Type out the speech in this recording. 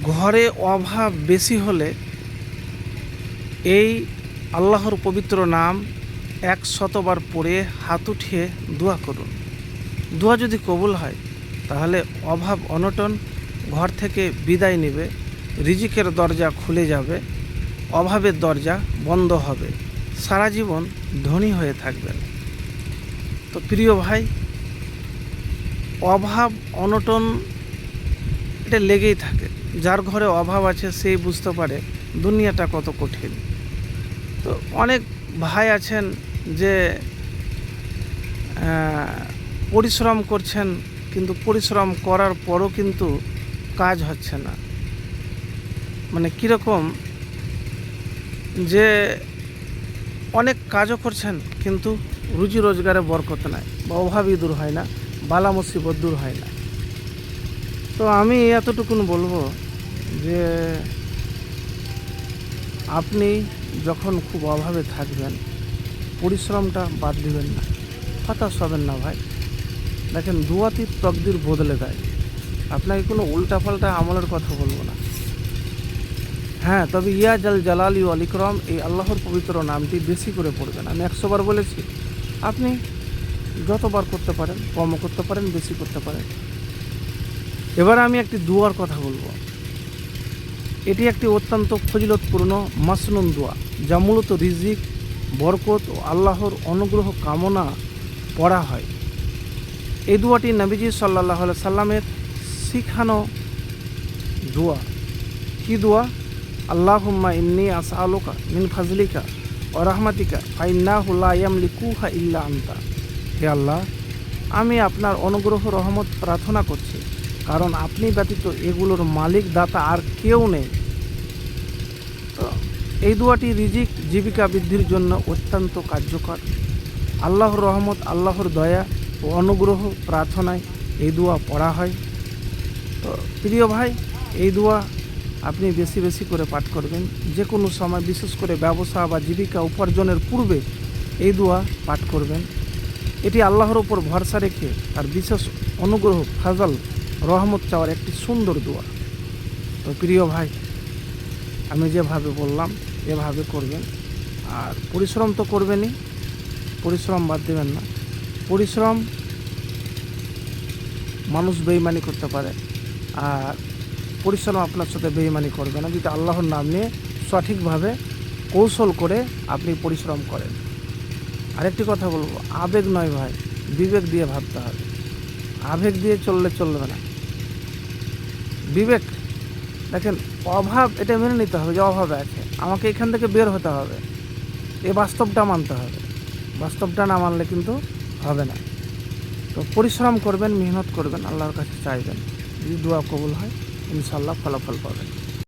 ঘরে অভাব বেশি হলে এই আল্লাহর পবিত্র নাম 100বার পড়ে হাত উঠিয়ে দোয়া করুন। দোয়া যদি কবুল হয় তাহলে অভাব অনটন ঘর থেকে বিদায় নেবে, রিজিকের দরজা খুলে যাবে, অভাবের দরজা বন্ধ হবে, সারা জীবন ধনী হয়ে থাকবেন। তো প্রিয় ভাই, অভাব অনটন এটা লেগেই থাকে। যার ঘরে অভাব আছে সেই বুঝতে পারে দুনিয়াটা কত কঠিন। তো অনেক ভাই আছেন যে পরিশ্রম করছেন, কিন্তু পরিশ্রম করার পরও কিন্তু কাজ হচ্ছে না। মানে কীরকম যে অনেক কাজও করছেন কিন্তু রুজি রোজগারে বরকত নাই, বা অভাবই দূর হয় না, বালা মুসিবত দূর হয় না। তো আমি এতটুকুন বলবো যে আপনি যখন খুব অভাবে থাকবেন পরিশ্রমটা বাদ দিবেন না, হতাশ হবেন না ভাই। দেখেন, দুয়াতি তকদির বদলে দেয়। আপনাকে কোনো উল্টাপাল্টা আমলের কথা বলবো না। হ্যাঁ, তবে ইয়া জাল জালালি ওয়াল ইকরাম এই আল্লাহর পবিত্র নামটি বেশি করে পড়বেন। আমি 100বার বলেছি, আপনি যতবার করতে পারেন, কমও করতে পারেন, বেশি করতে পারেন। এবার আমি একটি দুয়ার কথা বলবো। এটি একটি অত্যন্ত ফজিলতপূর্ণ মাসনুন দোয়া, যা মূলত রিজিক, বরকত ও আল্লাহর অনুগ্রহ কামনা পড়া হয়। এই দোয়াটি নবীজি সাল্লাল্লাহু আলাইহি সাল্লামের শিখানো দোয়া। কি দোয়া? আল্লাহুম্মা ইন্নী আসআলুকা মিন ফাজলিকা ওয়া রাহমাতিকা ফাইন্নাহু লা ইয়ামলিকুহা ইল্লা আনতা। হে আল্লাহ, আমি আপনার অনুগ্রহ রহমত প্রার্থনা করছি, কারণ আপনি ব্যতীত এগুলোর মালিক দাতা আর কেউ নেই। তো এই দোয়াটি রিজিক, জীবিকা বৃদ্ধির জন্য অত্যন্ত কার্যকর। আল্লাহর রহমত, আল্লাহর দয়া ও অনুগ্রহ প্রার্থনায় এই দোয়া পড়া হয়। তো প্রিয় ভাই, এই দোয়া আপনি বেশি বেশি করে পাঠ করবেন। যে কোনো সময়, বিশেষ করে ব্যবসা বা জীবিকা উপার্জনের পূর্বে এই দোয়া পাঠ করবেন। এটি আল্লাহর ওপর ভরসা রেখে তার বিশেষ অনুগ্রহ, ফাজল, রহমত চাওয়ার একটি সুন্দর দোয়া। তো প্রিয় ভাই, আমি যেভাবে বললাম এভাবে করবেন। আর পরিশ্রম তো করবেনই, পরিশ্রম বাদ দেবেন না। পরিশ্রম মানুষ বেঈমানি করতে পারে, আর পরিশ্রম আপনার সাথে বেঈমানি করবে না যদি আল্লাহর নাম নিয়ে সঠিকভাবে কৌশল করে আপনি পরিশ্রম করেন। আরেকটি কথা বলবো, আবেগ নয় ভাই, বিবেক দিয়ে ভাবতে হবে। আবেগ দিয়ে চলবে না। বিবেক, দেখেন, অভাব এটা মেনে নিতে হবে যে অভাবে আছে, আমাকে এখান থেকে বের হতে হবে, এই বাস্তবটা মানতে হবে। বাস্তবটা না মানলে কিন্তু হবে না। তো পরিশ্রম করবেন, মেহনত করবেন, আল্লাহর কাছে চাইবেন। যদি দোয়া কবুল হয় ইনশাআল্লাহ ফলাফল পাবেন।